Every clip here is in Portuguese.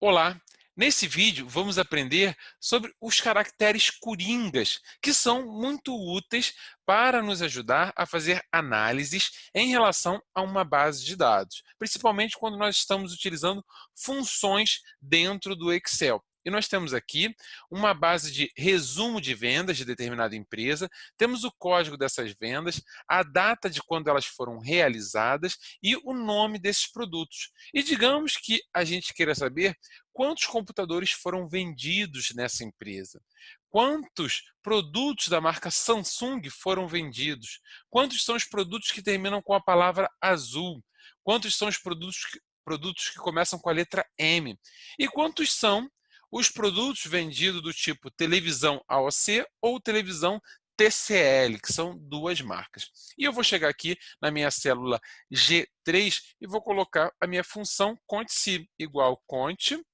Olá! Nesse vídeo vamos aprender sobre os caracteres coringas, que são muito úteis para nos ajudar a fazer análises em relação a uma base de dados, principalmente quando nós estamos utilizando funções dentro do Excel. E nós temos aqui uma base de resumo de vendas de determinada empresa, temos o código dessas vendas, a data de quando elas foram realizadas e o nome desses produtos. E digamos que a gente queira saber quantos computadores foram vendidos nessa empresa, quantos produtos da marca Samsung foram vendidos, quantos são os produtos que terminam com a palavra azul, quantos são os produtos que começam com a letra M e quantos são os produtos vendidos do tipo televisão AOC ou televisão TCL, que são duas marcas. E eu vou chegar aqui na minha célula G3 e vou colocar a minha função conte.se igual conte.se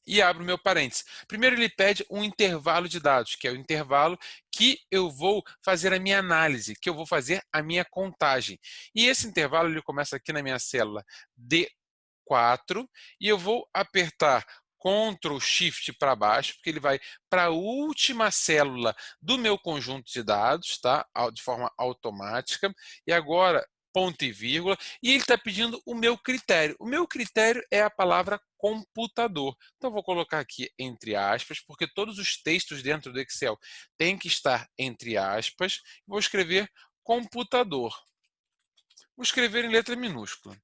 e abro meu parênteses. Primeiro ele pede um intervalo de dados, que é o intervalo que eu vou fazer a minha análise, que eu vou fazer a minha contagem. E esse intervalo ele começa aqui na minha célula D4 e eu vou apertar Ctrl Shift para baixo, porque ele vai para a última célula do meu conjunto de dados, tá? De forma automática. E agora, ponto e vírgula, e ele está pedindo o meu critério. O meu critério é a palavra computador. Então, vou colocar aqui entre aspas, porque todos os textos dentro do Excel têm que estar entre aspas. Vou escrever computador. Vou escrever em letra minúscula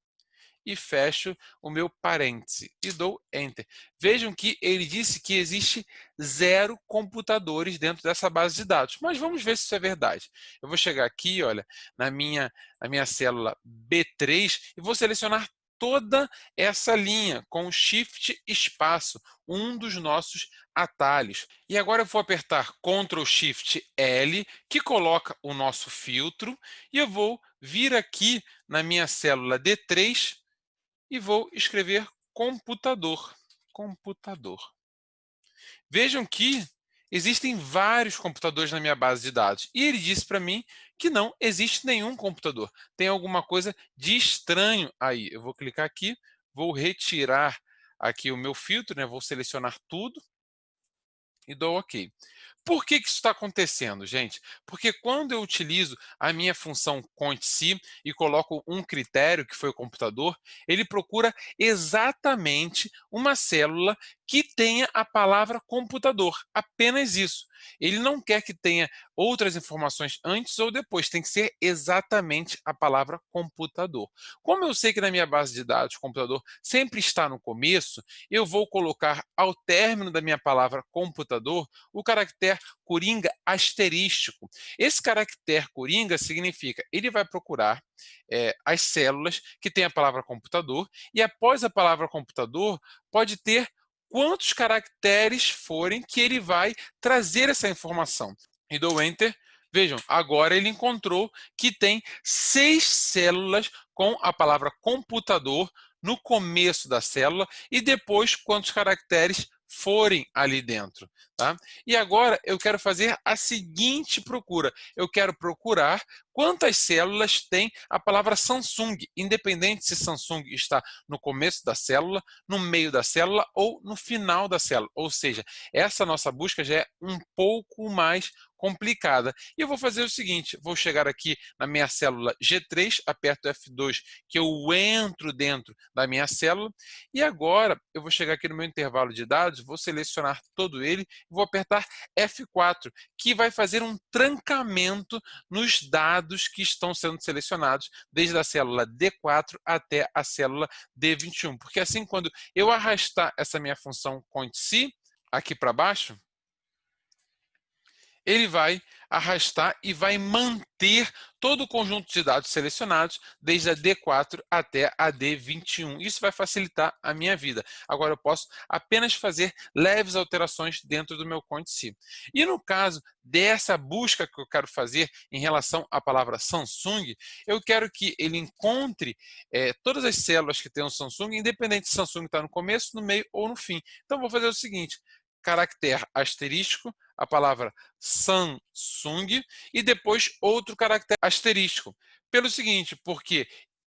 e fecho o meu parêntese e dou Enter. Vejam que ele disse que existe 0 computadores dentro dessa base de dados, mas vamos ver se isso é verdade. Eu vou chegar aqui, olha, na minha célula B3 e vou selecionar toda essa linha com Shift espaço, um dos nossos atalhos. E agora eu vou apertar Ctrl Shift L, que coloca o nosso filtro, e eu vou vir aqui na minha célula D3 e vou escrever computador. Computador. Vejam que existem vários computadores na minha base de dados. E ele disse para mim que não existe nenhum computador. Tem alguma coisa de estranho aí. Eu vou clicar aqui, vou retirar aqui o meu filtro, né? Vou selecionar tudo e dou OK. Por que isso está acontecendo, gente? Porque quando eu utilizo a minha função conte.se e coloco um critério, que foi o computador, ele procura exatamente uma célula que tenha a palavra computador, apenas isso. Ele não quer que tenha outras informações antes ou depois, tem que ser exatamente a palavra computador. Como eu sei que na minha base de dados computador sempre está no começo, eu vou colocar ao término da minha palavra computador o caractere coringa asterístico. Esse caractere coringa significa, ele vai procurar as células que tem a palavra computador e após a palavra computador pode ter quantos caracteres forem que ele vai trazer essa informação. E dou Enter. Vejam, agora ele encontrou que tem 6 células com a palavra computador no começo da célula e depois quantos caracteres forem ali dentro. Tá? E agora eu quero fazer a seguinte procura. Eu quero procurar quantas células tem a palavra Samsung, independente se Samsung está no começo da célula, no meio da célula ou no final da célula. Ou seja, essa nossa busca já é um pouco mais complicada. E eu vou fazer o seguinte, vou chegar aqui na minha célula G3, aperto F2, que eu entro dentro da minha célula, e agora eu vou chegar aqui no meu intervalo de dados, vou selecionar todo ele, e vou apertar F4, que vai fazer um trancamento nos dados que estão sendo selecionados, desde a célula D4 até a célula D21, porque assim quando eu arrastar essa minha função conte.se aqui para baixo, ele vai arrastar e vai manter todo o conjunto de dados selecionados, desde a D4 até a D21. Isso vai facilitar a minha vida. Agora eu posso apenas fazer leves alterações dentro do meu conte.se. E no caso dessa busca que eu quero fazer em relação à palavra Samsung, eu quero que ele encontre todas as células que tem o Samsung, independente se Samsung está no começo, no meio ou no fim. Então vou fazer o seguinte, caractere asterístico, a palavra Samsung e depois outro caractere asterístico. Pelo seguinte, porque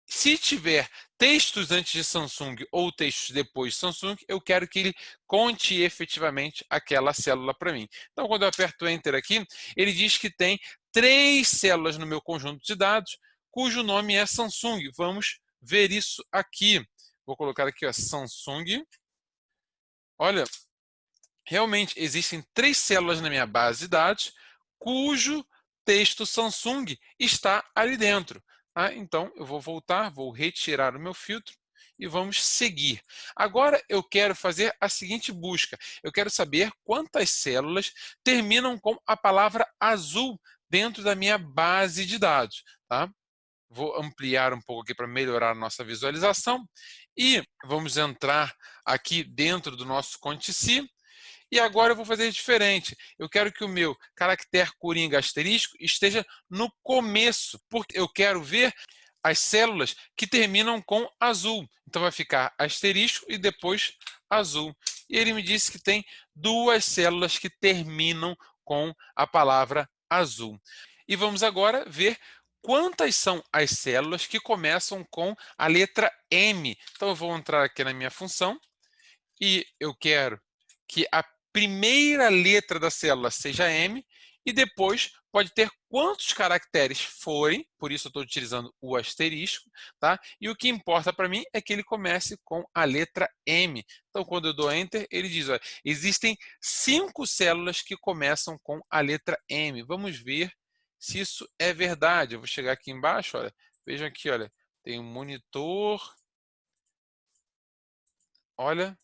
Se tiver textos antes de Samsung ou textos depois de Samsung, eu quero que ele conte efetivamente aquela célula para mim. Então, quando eu aperto Enter aqui, ele diz que tem 3 células no meu conjunto de dados, cujo nome é Samsung. Vamos ver isso aqui. Vou colocar aqui, ó, Samsung. Olha, realmente existem 3 células na minha base de dados, cujo texto Samsung está ali dentro. Tá? Então, eu vou voltar, vou retirar o meu filtro e vamos seguir. Agora, eu quero fazer a seguinte busca. Eu quero saber quantas células terminam com a palavra azul dentro da minha base de dados. Tá? Vou ampliar um pouco aqui para melhorar a nossa visualização. E vamos entrar aqui dentro do nosso Conte-se. E agora eu vou fazer diferente. Eu quero que o meu caractere coringa asterisco esteja no começo, porque eu quero ver as células que terminam com azul. Então vai ficar asterisco e depois azul. E ele me disse que tem 2 células que terminam com a palavra azul. E vamos agora ver quantas são as células que começam com a letra M. Então eu vou entrar aqui na minha função e eu quero que a primeira letra da célula seja M e depois pode ter quantos caracteres forem, por isso eu estou utilizando o asterisco, tá? E o que importa para mim é que ele comece com a letra M. Então, quando eu dou Enter, ele diz, olha, existem 5 células que começam com a letra M. Vamos ver se isso é verdade. Eu vou chegar aqui embaixo, olha, vejam aqui, olha, tem um monitor, olha,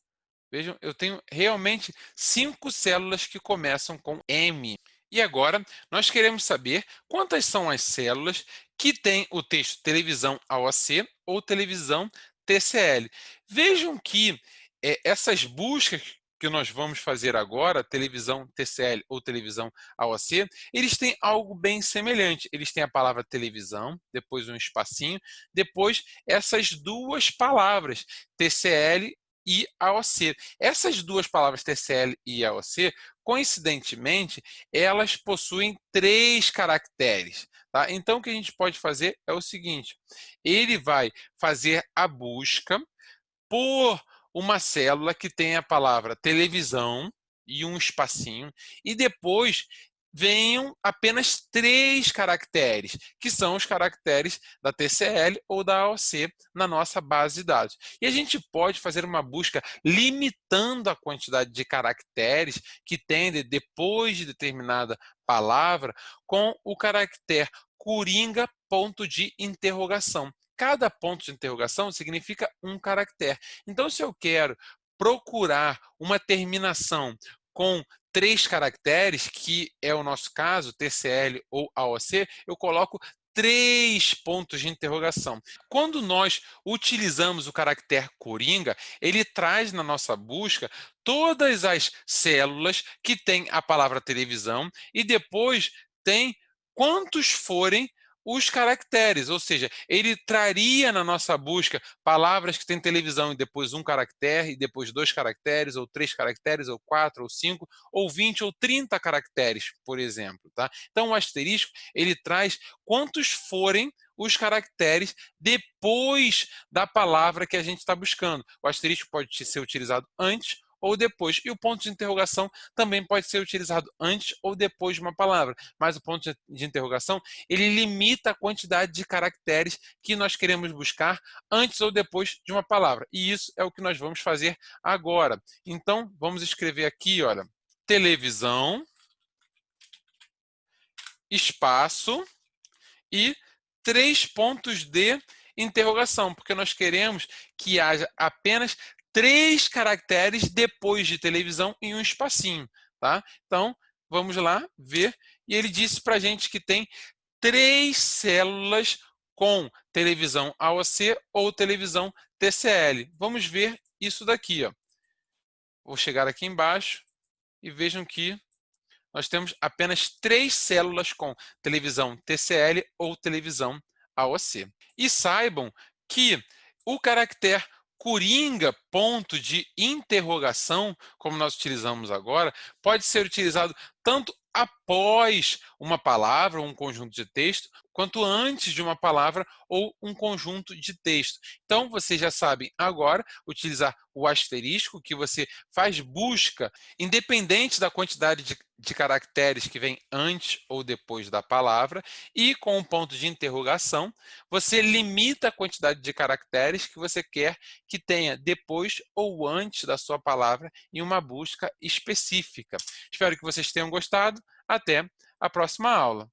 vejam, eu tenho realmente 5 células que começam com M. E agora, nós queremos saber quantas são as células que têm o texto televisão AOC ou televisão TCL. Vejam que essas buscas que nós vamos fazer agora, televisão TCL ou televisão AOC, eles têm algo bem semelhante. Eles têm a palavra televisão, depois um espacinho, depois essas 2 palavras, TCL e AOC. Essas 2 palavras TCL e AOC, coincidentemente, elas possuem 3 caracteres. Tá? Então, o que a gente pode fazer é o seguinte, ele vai fazer a busca por uma célula que tem a palavra televisão e um espacinho, e depois venham apenas 3 caracteres, que são os caracteres da TCL ou da AOC na nossa base de dados. E a gente pode fazer uma busca limitando a quantidade de caracteres que tem depois de determinada palavra com o caractere coringa ponto de interrogação. Cada ponto de interrogação significa um caractere. Então, se eu quero procurar uma terminação com 3 caracteres, que é o nosso caso, TCL ou AOC, eu coloco 3 pontos de interrogação. Quando nós utilizamos o caractere coringa, ele traz na nossa busca todas as células que têm a palavra televisão e depois tem quantos forem os caracteres, ou seja, ele traria na nossa busca palavras que têm televisão e depois um caractere, e depois 2 caracteres, ou 3 caracteres, ou 4, ou 5, ou 20, ou 30 caracteres, por exemplo. Tá? Então, o asterisco, ele traz quantos forem os caracteres depois da palavra que a gente está buscando. O asterisco pode ser utilizado antes ou depois. E o ponto de interrogação também pode ser utilizado antes ou depois de uma palavra. Mas o ponto de interrogação, ele limita a quantidade de caracteres que nós queremos buscar antes ou depois de uma palavra. E isso é o que nós vamos fazer agora. Então, vamos escrever aqui, olha, televisão, espaço e 3 pontos de interrogação, porque nós queremos que haja apenas 3 caracteres depois de televisão em um espacinho. Tá? Então, vamos lá ver. E ele disse para a gente que tem 3 células com televisão AOC ou televisão TCL. Vamos ver isso daqui. Ó. Vou chegar aqui embaixo e vejam que nós temos apenas 3 células com televisão TCL ou televisão AOC. E saibam que o caractere coringa, ponto de interrogação, como nós utilizamos agora, pode ser utilizado tanto após uma palavra ou um conjunto de texto, quanto antes de uma palavra ou um conjunto de texto. Então, vocês já sabem agora utilizar o asterisco, que você faz busca, independente da quantidade de caracteres que vem antes ou depois da palavra, e com um ponto de interrogação, você limita a quantidade de caracteres que você quer que tenha depois ou antes da sua palavra em uma busca específica. Espero que vocês tenham gostado. Até a próxima aula.